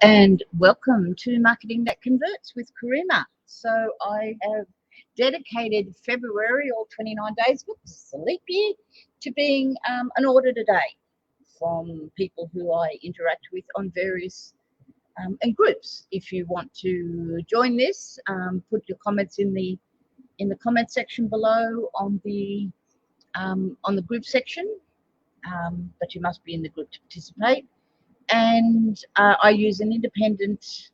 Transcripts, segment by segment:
And welcome to Marketing That Converts with Karima. So I have dedicated February, all 29 days, whoops, a leap year, to being an order a day from people who I interact with on various and groups. If you want to join this, put your comments in the comment section below on the group section, but you must be in the group to participate. And I use an independent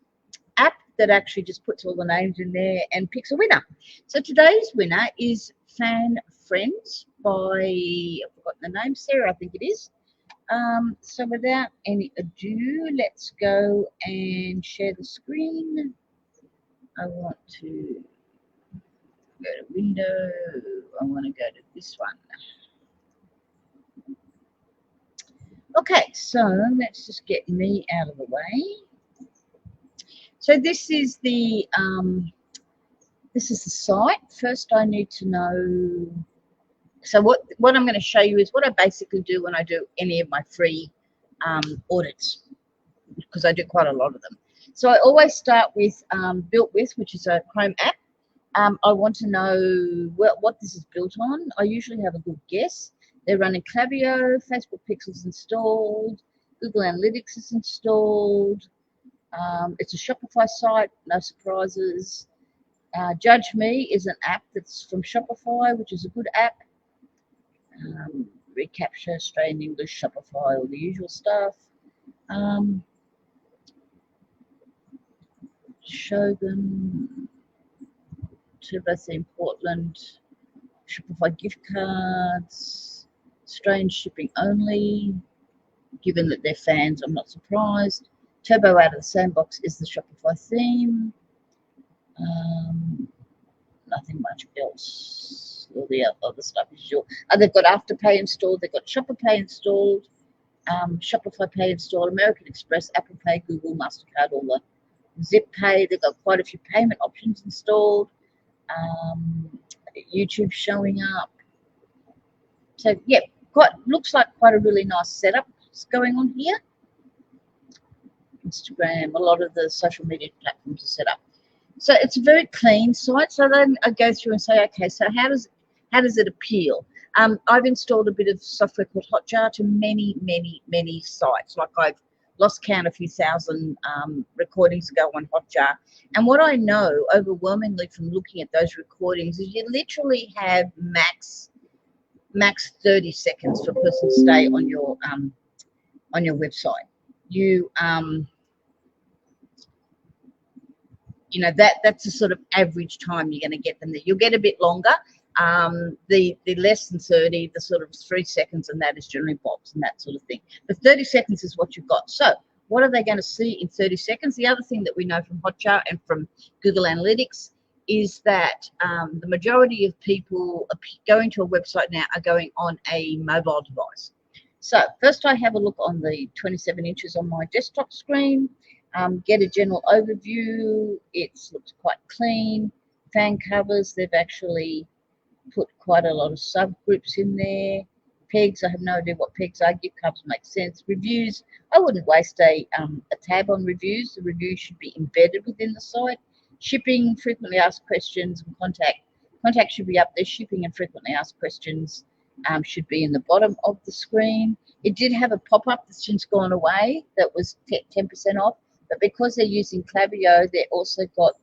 app that actually just puts all the names in there and picks a winner. So today's winner is Fan Friends by, I've forgotten the name, Sarah, I think it is. So without any ado, let's go and share the screen. I want to go to window. I want to go to this one. Okay, so let's just get me out of the way. So this is the site. First, I need to know. So what I'm going to show you is what I basically do when I do any of my free audits, because I do quite a lot of them. So I always start with built with, which is a Chrome app. I want to know what this is built on. I usually have a good guess. They're running Klaviyo, Facebook Pixel's installed, Google Analytics is installed. It's a Shopify site, no surprises. Judge Me is an app that's from Shopify, which is a good app. Recapture, Australian English, Shopify, all the usual stuff. Shogun, Turbo Theme Portland, Shopify gift cards, Australian shipping only. Given that they're fans, I'm not surprised. Turbo Out of the Sandbox is the Shopify theme. Nothing much else. All the other stuff is usual. They've got Afterpay installed. They've got Shopify installed. Shopify Pay installed. American Express, Apple Pay, Google, MasterCard, all the Zip Pay. They've got quite a few payment options installed. YouTube showing up. So yeah, looks like quite a really nice setup going on here. Instagram, a lot of the social media platforms are set up. So it's a very clean site. So then I go through and say, okay, so how does it appeal? I've installed a bit of software called Hotjar to many sites. Like I've lost count a few thousand recordings ago on Hotjar. And what I know overwhelmingly from looking at those recordings is you literally have max 30 seconds for a person to stay on your website. You know that's the sort of average time you're going to get them there. You'll get a bit longer. The less than 30, the sort of 3 seconds, and that is generally bots and that sort of thing. The 30 seconds is what you've got. So what are they going to see in 30 seconds? The other thing that we know from Hotjar and from Google Analytics is that the majority of people going to a website now are going on a mobile device. So first I have a look on the 27 inches on my desktop screen, get a general overview. It looks quite clean. Fan covers, they've actually put quite a lot of subgroups in there. Pegs, I have no idea what pegs are. Gift cards make sense. Reviews, I wouldn't waste a tab on reviews. The review should be embedded within the site. Shipping, frequently asked questions, and contact should be up there. Shipping and frequently asked questions should be in the bottom of the screen. It did have a pop-up that's since gone away that was 10% off, but because they're using Klaviyo, they also got,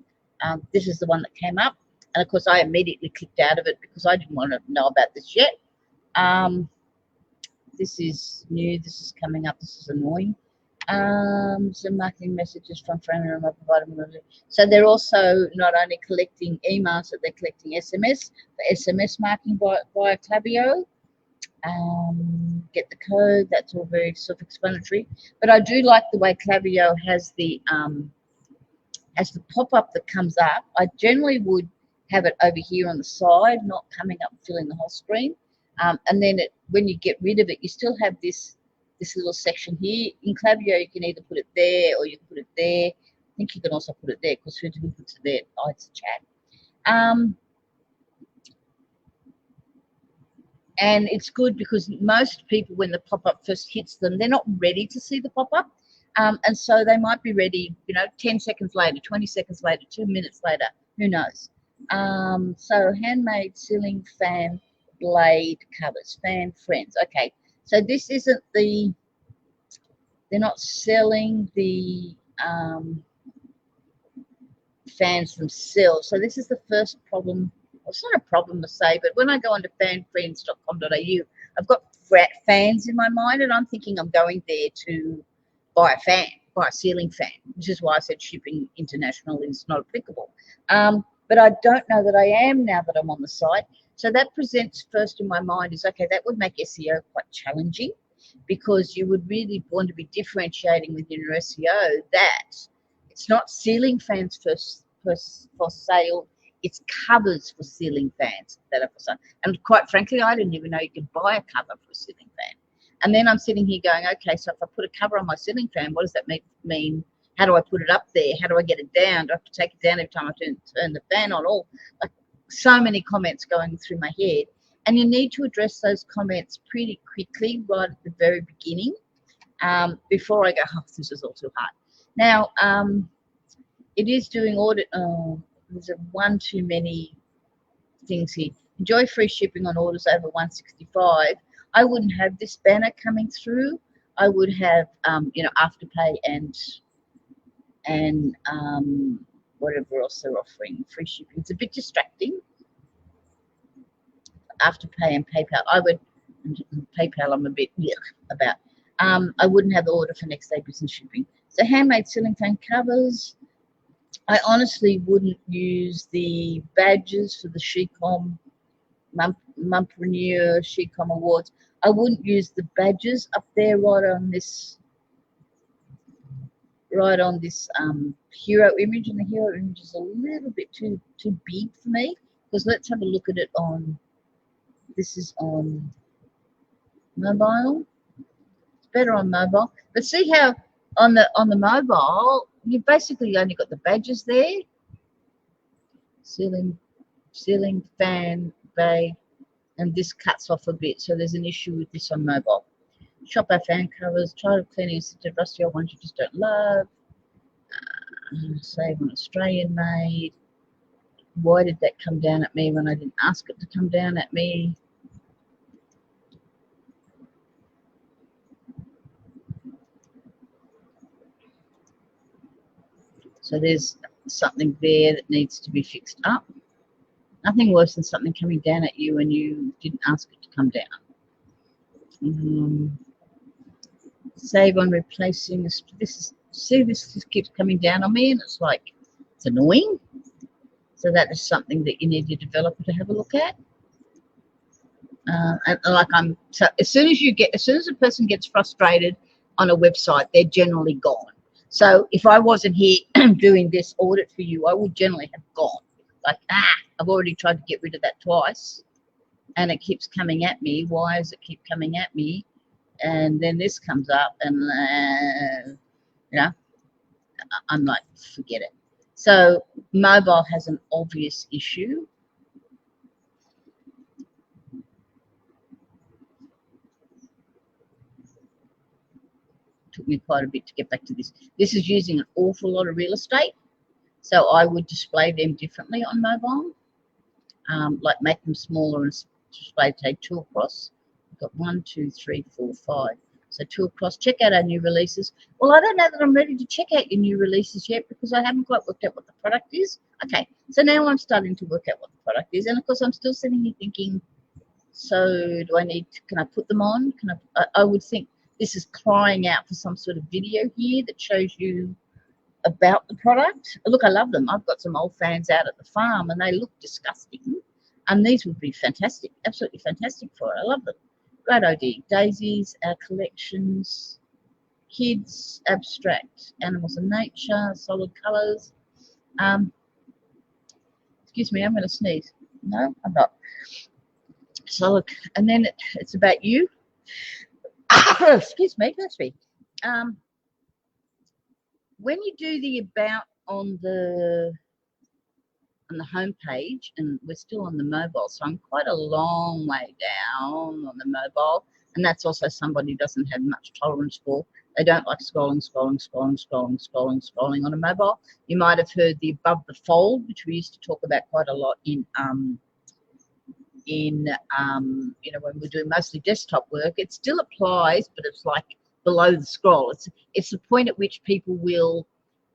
this is the one that came up, and of course I immediately clicked out of it because I didn't want to know about this yet. This is new, this is coming up, this is annoying. Some marketing messages from friend and provider. So they're also not only collecting emails, but they're collecting SMS, the SMS marketing via Klaviyo. Get the code, that's all very self-explanatory. But I do like the way Klaviyo has the pop-up that comes up. I generally would have it over here on the side, not coming up filling the whole screen. And then when you get rid of it, you still have this little section here. In Klaviyo, you can either put it there or you can put it there. I think you can also put it there because who puts it there? Oh, it's a chat. And it's good because most people, when the pop-up first hits them, they're not ready to see the pop-up. And so they might be ready, 10 seconds later, 20 seconds later, 2 minutes later, who knows. So handmade ceiling fan blade covers, fan friends. Okay, so this isn't they're not selling the fans themselves. So this is the first problem. Well, it's not a problem to say, but when I go onto fanfriends.com.au, I've got fans in my mind, and I'm thinking I'm going there to buy a ceiling fan, which is why I said shipping international is not applicable. But I don't know that I am now that I'm on the site. So that presents first in my mind is, okay, that would make SEO quite challenging, because you would really want to be differentiating within your SEO that it's not ceiling fans for sale, it's covers for ceiling fans that are for sale. And quite frankly, I didn't even know you could buy a cover for a ceiling fan. And then I'm sitting here going, okay, so if I put a cover on my ceiling fan, what does that mean? How do I put it up there? How do I get it down? Do I have to take it down every time I turn the fan on? All like so many comments going through my head. And you need to address those comments pretty quickly right at the very beginning, before I go, oh, this is all too hard. Now, it is doing audit. Oh, there's one too many things here. Enjoy free shipping on orders over 165. I wouldn't have this banner coming through. I would have, Afterpay and whatever else they're offering, free shipping. It's a bit distracting. Afterpay and PayPal. PayPal I'm a bit about. I wouldn't have the order for next day business shipping. So handmade ceiling fan covers. I honestly wouldn't use the badges for the SheCom Mumpreneur SheCom Awards. I wouldn't use the badges up there right on this hero image, and the hero image is a little bit too big for me, because let's have a look at it on, this is on mobile. It's better on mobile, but see how on the mobile you basically only got the badges there, ceiling fan bay, and this cuts off a bit, so there's an issue with this on mobile. Shop our fan covers, try to clean the rusty old ones you just don't love. Save on Australian made. Why did that come down at me when I didn't ask it to come down at me? So there's something there that needs to be fixed up. Nothing worse than something coming down at you and you didn't ask it to come down. Save on replacing this. This keeps coming down on me, and it's like, it's annoying. So that is something that you need your developer to have a look at. So as soon as a person gets frustrated on a website, they're generally gone. So if I wasn't here doing this audit for you, I would generally have gone. Like, I've already tried to get rid of that twice, and it keeps coming at me. Why does it keep coming at me? And then this comes up, and I'm like, forget it. So mobile has an obvious issue. Took me quite a bit to get back to this. This is using an awful lot of real estate, so I would display them differently on mobile, like make them smaller and display, take 2 across. We've got 1, 2, 3, 4, 5. So 2 across. Check out our new releases. Well, I don't know that I'm ready to check out your new releases yet, because I haven't quite worked out what the product is. Okay, so now I'm starting to work out what the product is, and of course I'm still sitting here thinking, so can I put them on? I would think this is crying out for some sort of video here that shows you about the product. Look, I love them. I've got some old fans out at the farm, and they look disgusting, and these would be fantastic, absolutely fantastic for it. I love them. Great idea. Daisies, our collections, kids, abstract, animals and nature, solid colours. Excuse me, I'm going to sneeze. No, I'm not. Solid, and then it's about you. Excuse me, that's me. When you do the about on the home page, and we're still on the mobile, so I'm quite a long way down on the mobile, and that's also somebody who doesn't have much tolerance for They don't like scrolling on a mobile. You might have heard the above the fold, which we used to talk about quite a lot when we're doing mostly desktop work. It still applies, but it's like below the scroll. It's the point at which people will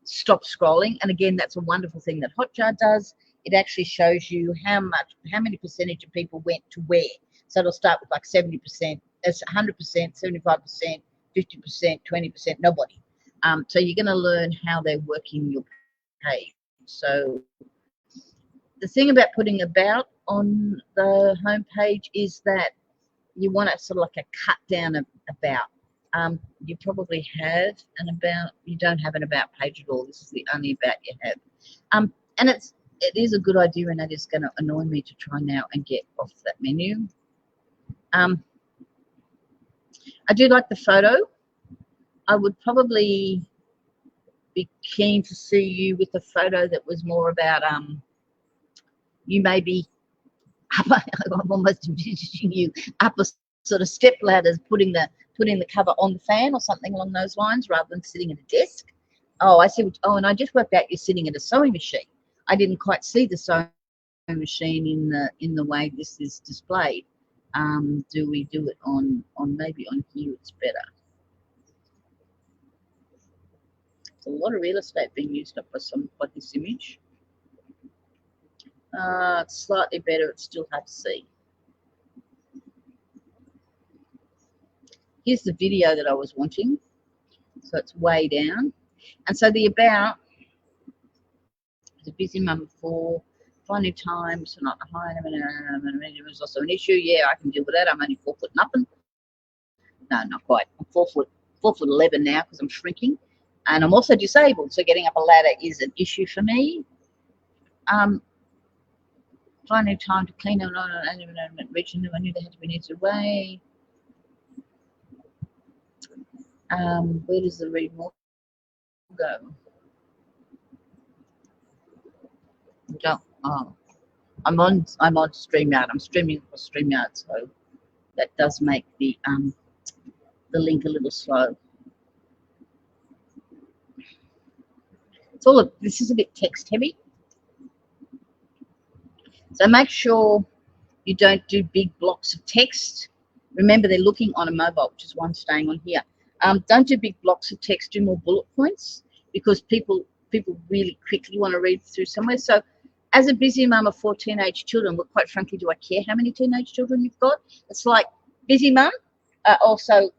stop scrolling. And again, that's a wonderful thing that Hotjar does. It actually shows you how many percentage of people went to where. So it'll start with like 70%, that's 100%, 75%, 50%, 20%, nobody. So you're going to learn how they're working your page. So the thing about putting about on the home page is that you want it sort of like a cut down of about. You probably have an about. You don't have an about page at all. This is the only about you have. And it is a good idea, and it is going to annoy me to try now and get off that menu. I do like the photo. I would probably be keen to see you with a photo that was more about you maybe I'm almost envisaging you up a sort of step ladders, putting the cover on the fan or something along those lines, rather than sitting at a desk. Oh, I see. And I just worked out you're sitting at a sewing machine. I didn't quite see the sewing machine in the way this is displayed. Do we do it on maybe on here? It's better. There's a lot of real estate being used up by this image. It's slightly better. It's still hard to see. Here's the video that I was wanting. So it's way down. And so the about is a busy mum for finding time, so not behind. It was also an issue. Yeah, I can deal with that. I'm only 4 foot nothing. No, not quite. I'm 4'11" now because I'm shrinking, and I'm also disabled. So getting up a ladder is an issue for me. Finding time to clean up an region. I knew they had to be needs away. Where does the read more go? Don't. Oh, I'm on StreamYard. I'm streaming across StreamYard, so that does make the link a little slow. It's all of this is a bit text heavy, so make sure you don't do big blocks of text. Remember, they're looking on a mobile, which is why I'm staying on here. Don't do big blocks of text. Do more bullet points, because people really quickly want to read through somewhere. So as a busy mum of 4 teenage children, well, quite frankly, do I care how many teenage children you've got? It's like busy mum. Also,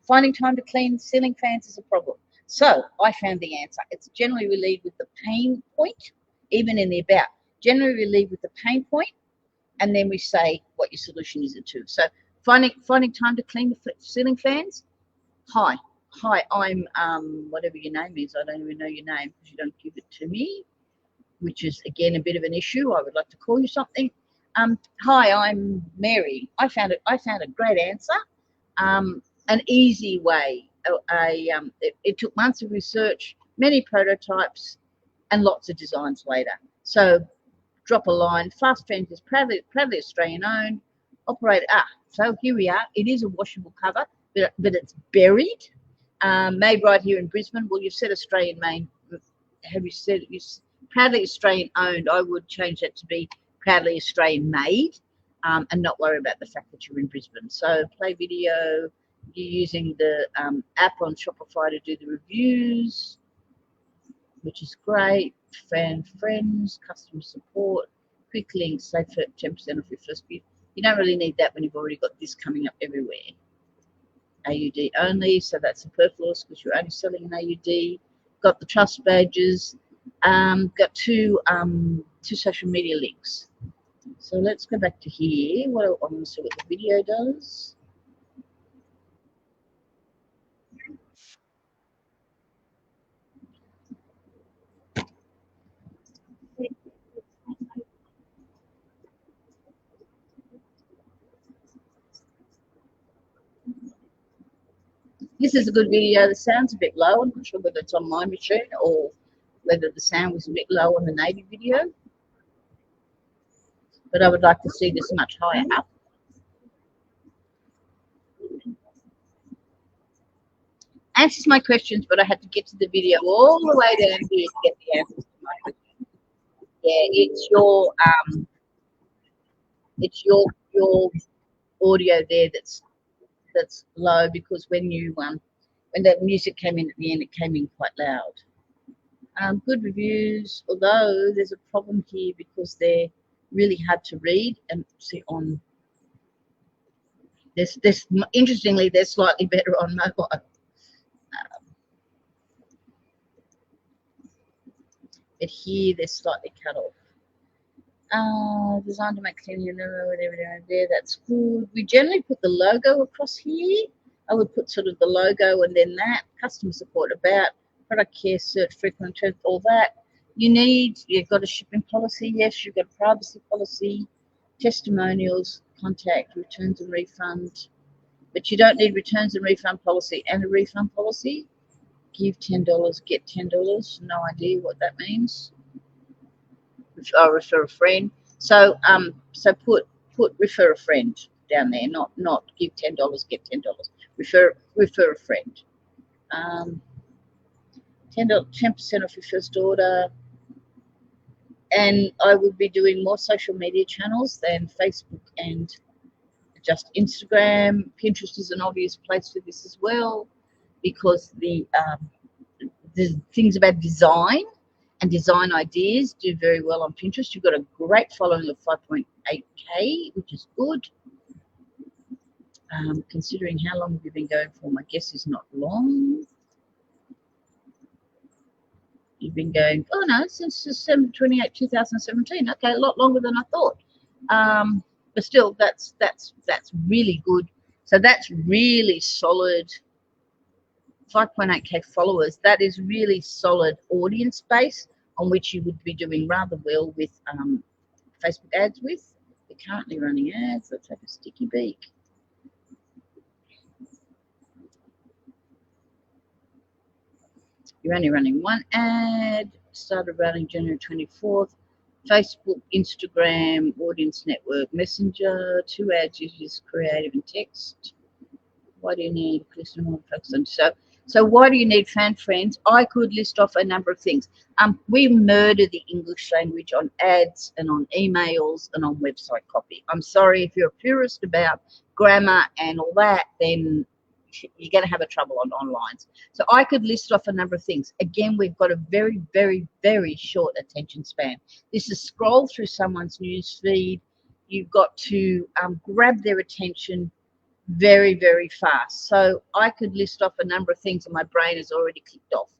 finding time to clean ceiling fans is a problem. So I found the answer. It's generally relieved with the pain point, even in the about. Generally relieved with the pain point, and then we say what your solution is to. So finding time to clean the ceiling fans. Hi, I'm whatever your name is. I don't even know your name because you don't give it to me, which is again a bit of an issue. I would like to call you something. Hi, I'm Mary. I found a great answer. An easy way. It took months of research, many prototypes, and lots of designs later. So drop a line. Fanfriends is proudly Australian owned. So here we are. It is a washable cover, but it's buried. Made right here in Brisbane. Well, you've said Australian made. Have you said proudly Australian owned? I would change that to be proudly Australian made, and not worry about the fact that you're in Brisbane. So play video. You're using the app on Shopify to do the reviews, which is great. Friends, customer support, quick links, save 10% off your first gift. You don't really need that when you've already got this coming up everywhere. AUD only, so that's superfluous because you're only selling an AUD. Got the trust badges. Got two social media links. So let's go back to here. I want to see what the video does. This is a good video. The sound's a bit low. I'm not sure whether it's on my machine or whether the sound was a bit low on the Navy video. But I would like to see this much higher up. answers my questions, but I had to get to the video all the way down here to get the answers to my questions. Yeah, it's your audio there that's low, because when that music came in at the end, it came in quite loud. Good reviews, although there's a problem here because they're really hard to read and see on this. Interestingly, they're slightly better on mobile. But here they're slightly cut off. Designed to make clean, whatever there. That's good. We generally put the logo across here. I would put sort of the logo and then that customer support, about product care, search, frequent returns, all that. You've got a shipping policy, yes. You've got a privacy policy, testimonials, contact, returns and refund. But you don't need returns and refund policy and a refund policy. Give $10, get $10. No idea what that means. I'll refer a friend. So put refer a friend down there, not give $10, get $10. Refer a friend. 10% off your first order. And I would be doing more social media channels than Facebook and just Instagram. Pinterest is an obvious place for this as well, because the things about design and design ideas do very well on Pinterest. You've got a great following of 5.8K, which is good. Considering how long you've been going for, my guess is not long. You've been going, oh no, since December 28, 2017. Okay, a lot longer than I thought. But still, that's really good. So that's really solid. 5.8K followers. That is really solid audience base on which you would be doing rather well with Facebook ads with. You're currently running ads. Let's have a sticky beak. You're only running one ad. Started running January 24th. Facebook, Instagram, Audience Network, Messenger, 2 ads, uses creative and text. Why do you need so why do you need fan friends? I could list off a number of things. We murder the English language on ads and on emails and on website copy. I'm sorry, if you're a purist about grammar and all that, then you're going to have a trouble on online. So I could list off a number of things. Again, we've got a very, very, very short attention span. This is scroll through someone's news feed. You've got to grab their attention very, very fast. So I could list off a number of things and my brain has already clicked off.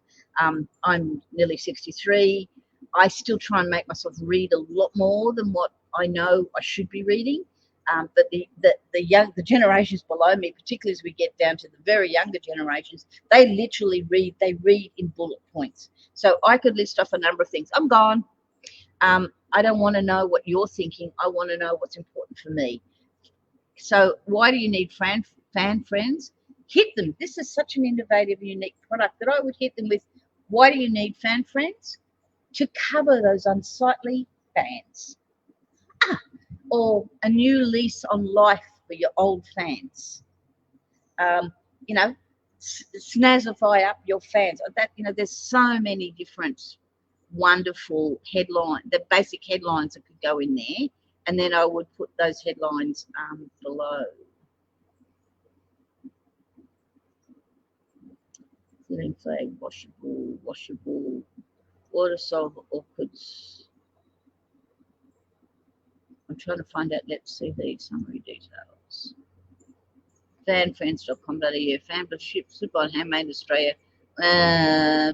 I'm nearly 63. I still try and make myself read a lot more than what I know I should be reading. But the generations below me, particularly as we get down to the very younger generations, they literally read in bullet points. So I could list off a number of things. I'm gone. I don't want to know what you're thinking. I want to know what's important for me. So why do you need fan friends? Hit them. This is such an innovative, unique product that I would hit them with. Why do you need fan friends? To cover those unsightly fans. Or a new lease on life for your old fans. Snazzify up your fans. There's so many different wonderful the basic headlines that could go in there. And then I would put those headlines below. Ceiling flag, washable, water soluble orchids. I'm trying to find out. Let's see the summary details. Fanfriends.com.au, fanship, Super Handmade Australia.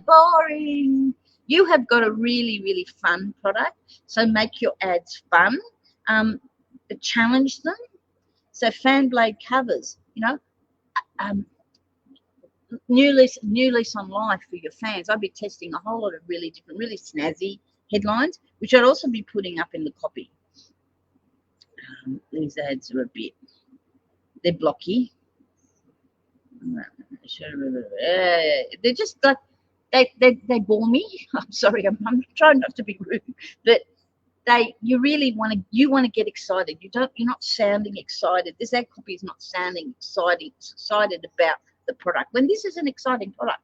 Boring. You have got a really, really fun product. So make your ads fun. Challenge them. So fan blade covers, new lease on life for your fans. I'd be testing a whole lot of really different, really snazzy headlines, which I'd also be putting up in the copy. These ads are they're blocky. They're just like they bore me. I'm sorry, I'm trying not to be rude, but you really want to get excited. You're not sounding excited. This ad copy is not sounding excited about the product when this is an exciting product.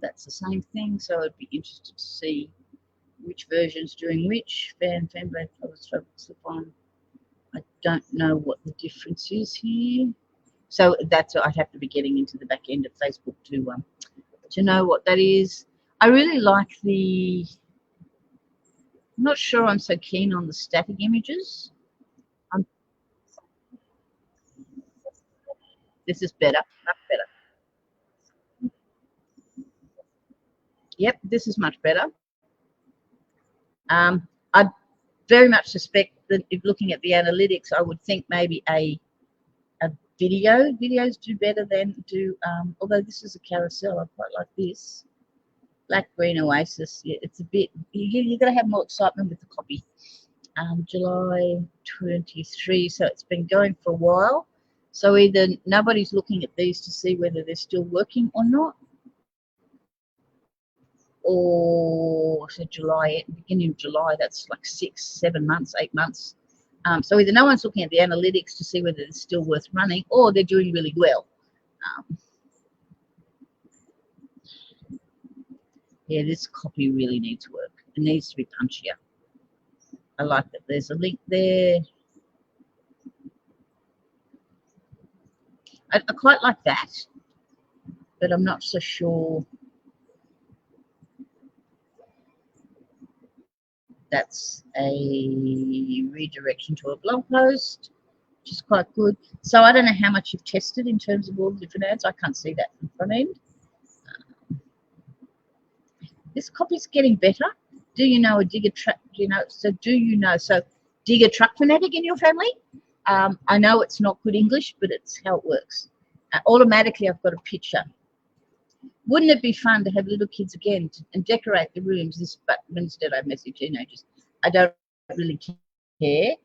That's the same thing, so I'd be interested to see which version's doing which. Fanfriends, I don't know what the difference is here. So that's I'd have to be getting into the back end of Facebook to know what that is. I really like the. I'm not sure I'm so keen on the static images. This is better, much better. Yep, this is much better. I very much suspect that if looking at the analytics, I would think maybe a videos do better than do. Although this is a carousel, I quite like this. Black Green Oasis. Yeah, it's a bit. You're going to have more excitement with the copy. July 23. So it's been going for a while. So either nobody's looking at these to see whether they're still working or not, or so July, beginning of July, that's like 6, 7 months, 8 months. So either no one's looking at the analytics to see whether it's still worth running, or they're doing really well. Yeah, this copy really needs work. It needs to be punchier. I like that there's a link there. I quite like that, but I'm not so sure that's a redirection to a blog post, which is quite good. So I don't know how much you've tested in terms of all the different ads. I can't see that from front end. This copy's getting better. Do you know a digger truck? So digger truck fanatic in your family? I know it's not good English, but it's how it works. Automatically, I've got a picture. Wouldn't it be fun to have little kids again and decorate the rooms? But instead I message teenagers. I don't really care.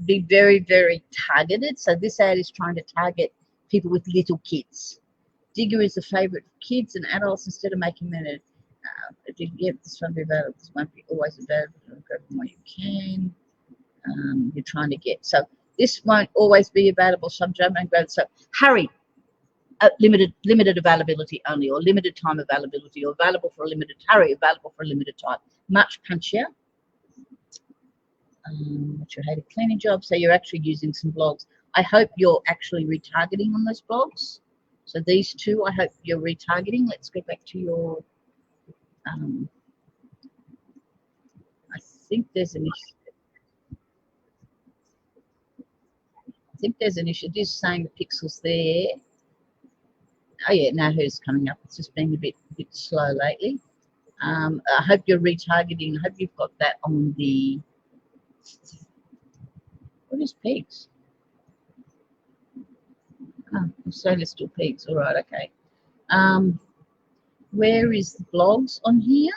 Be very, very targeted. So this ad is trying to target people with little kids. Digger is a favourite for kids and adults. Instead of making them this won't be available. This won't be always available. Go from what you can. You're trying to get. So this won't always be available. So hurry. Limited availability only, or limited time availability, or available for a limited available for a limited time. Much punchier. What's your hated cleaning job? So you're actually using some blogs. I hope you're actually retargeting on those blogs. So these two, I hope you're retargeting. Let's go back to your. I think there's an issue. It is saying the pixels there. Oh yeah, now who's coming up? It's just been a bit slow lately. I hope you're retargeting. I hope you've got that on the. What is pigs? Oh, stainless steel pigs. All right, okay. Where is the blogs on here?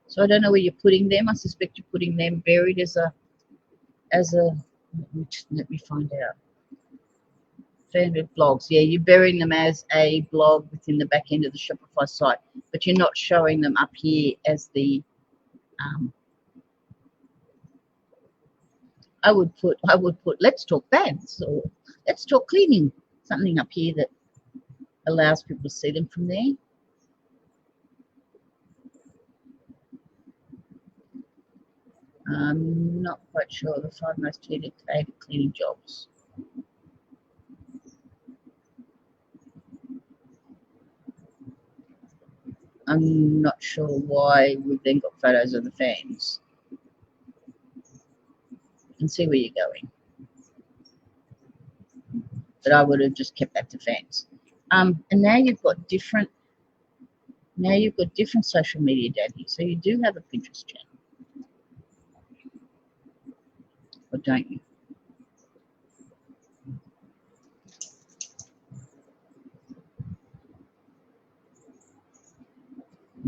So I don't know where you're putting them. I suspect you're putting them buried as a. Let me find out. Favorite blogs. Yeah, you're burying them as a blog within the back end of the Shopify site, but you're not showing them up here as the. I would put let's talk bags or let's talk cleaning, something up here that allows people to see them from there. I'm not quite sure the 5 most hated cleaning jobs. I'm not sure why we've then got photos of the fans. You can see where you're going. But I would have just kept that to fans. And now you've got different social media data. So you do have a Pinterest channel. Or don't you?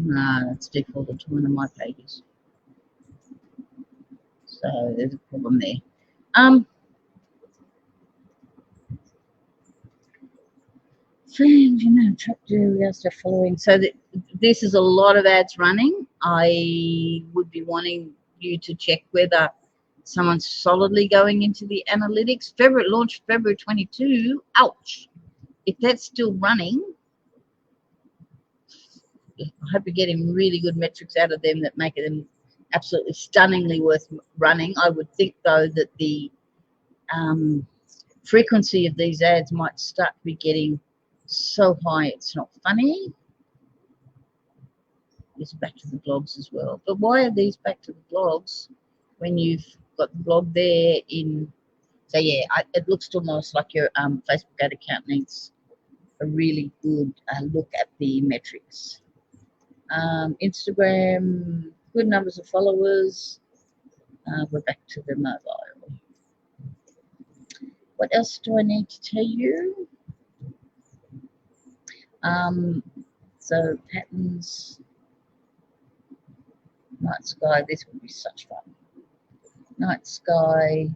No, that's defaulted to one of my pages. So there's a problem there. Truck delivery stuff following. So this is a lot of ads running. I would be wanting you to check whether Someone's solidly going into the analytics. February launched February 22. Ouch. If that's still running, I hope you're getting really good metrics out of them that make them absolutely stunningly worth running. I would think, though, that the frequency of these ads might start to be getting so high it's not funny. It's back to the blogs as well. But why are these back to the blogs when you've got the blog there in? So yeah, it looks almost like your Facebook ad account needs a really good look at the metrics. Instagram, good numbers of followers. We're back to the mobile. What else do I need to tell you? So patterns, night sky. This would be such fun. Night sky,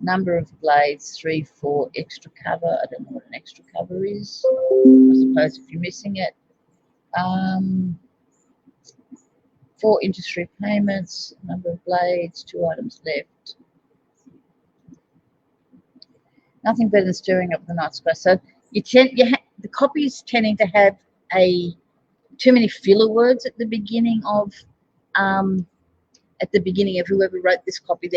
number of blades, 3, 4, extra cover. I don't know what an extra cover is. I suppose if you're missing it. 4 interest-free payments, number of blades, 2 items left. Nothing better than stirring up the night sky. So the copy is tending to have too many filler words at the beginning of whoever wrote this copy.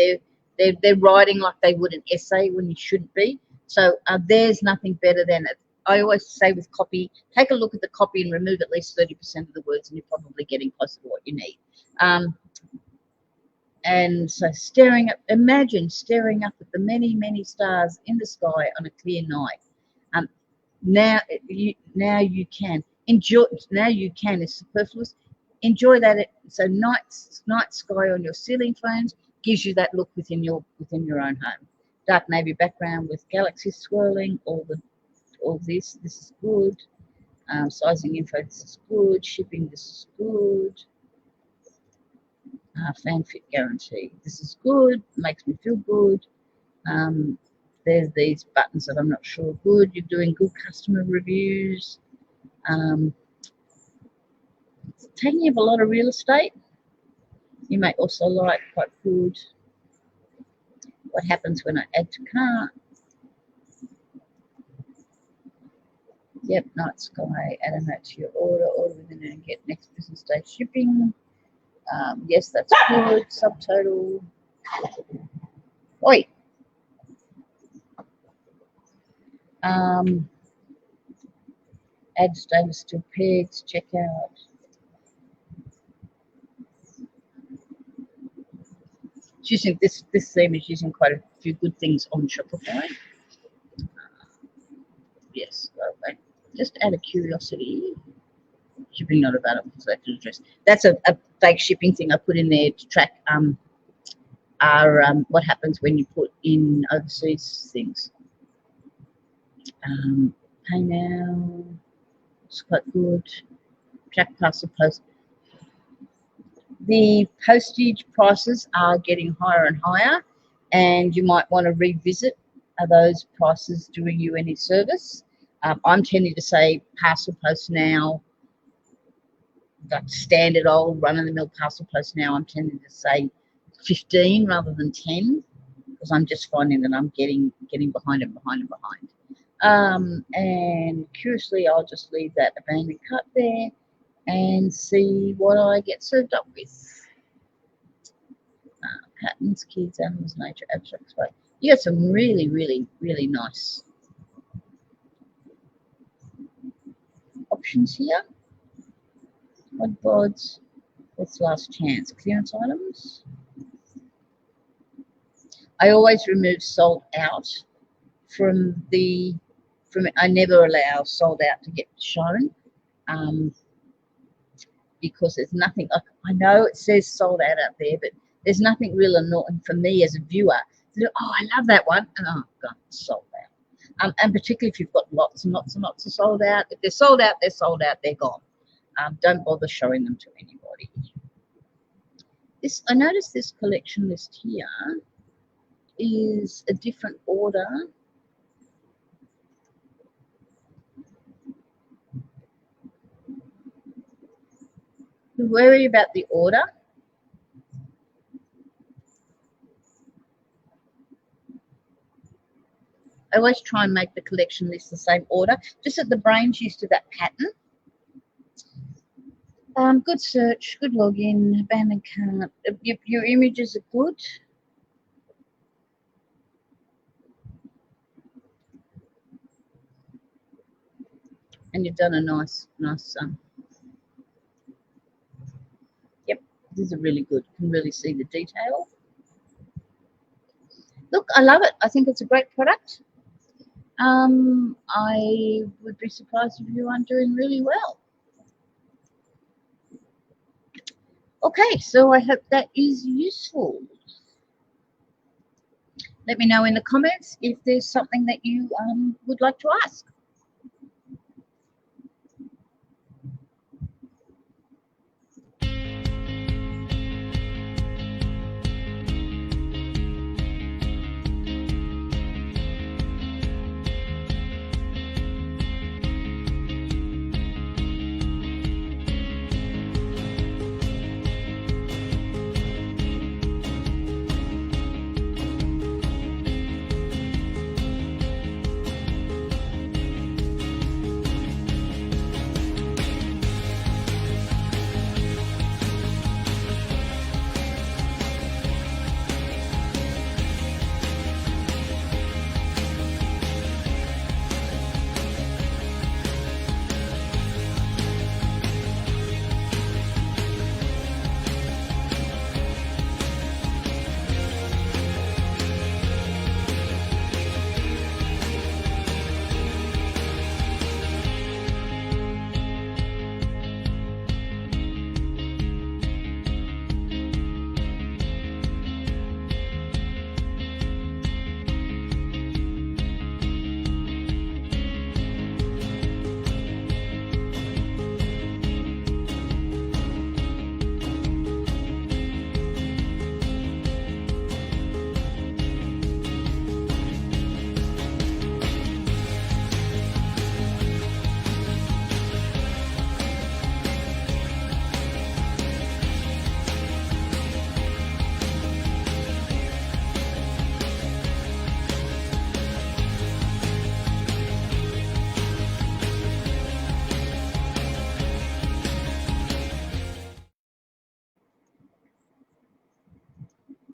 They're writing like they would an essay when you shouldn't be. So there's nothing better than it. I always say with copy, take a look at the copy and remove at least 30% of the words, and you're probably getting close to what you need. And so imagine staring up at the many, many stars in the sky on a clear night. Now you can enjoy. Now you can is superfluous. Enjoy that. So night sky on your ceiling phones gives you that look within your own home. Dark navy background with galaxies swirling. All this is good. Sizing info, this is good. Shipping, this is good. Fan fit guarantee, this is good. Makes me feel good. There's these buttons that I'm not sure are good. You're doing good customer reviews. Taking up a lot of real estate. You may also like quite good. What happens when I add to cart? Yep, night sky, add a note to your order within and get next business day shipping. Yes, that's good. Subtotal. Oi. Ad status still pegs. Checkout. Using this theme is using quite a few good things on Shopify. Yes, okay. Just out of curiosity, shipping not available for selected address. That's a fake shipping thing I put in there to track what happens when you put in overseas things. Pay now, it's quite good. Track parcel post. The postage prices are getting higher and higher, and you might want to revisit are those prices doing you any service. I'm tending to say parcel post now, like standard old run-of-the-mill parcel post now, I'm tending to say 15 rather than 10, because I'm just finding that I'm getting behind and behind and behind. And curiously, I'll just leave that abandoned cart there and see what I get served up with. Patterns, kids, animals, nature, abstracts. Right. You got some really, really, really nice options here. Odd bods. What's last chance? Clearance items. I always remove sold out from it. I never allow sold out to get shown. Because there's nothing, I know it says sold out there, but there's nothing real annoying for me as a viewer. Oh, I love that one. And oh, God, sold out. And particularly if you've got lots and lots and lots of sold out. If they're sold out, they're gone. Don't bother showing them to anybody. I noticed this collection list here is a different order. We worry about the order. I always try and make the collection list the same order, just that the brain's used to that pattern. Good search, good login, abandoned cart. Your images are good. And you've done a nice, yep, these are really good. You can really see the detail. Look, I love it. I think it's a great product. I would be surprised if you aren't doing really well. Okay, so I hope that is useful. Let me know in the comments if there's something that you would like to ask.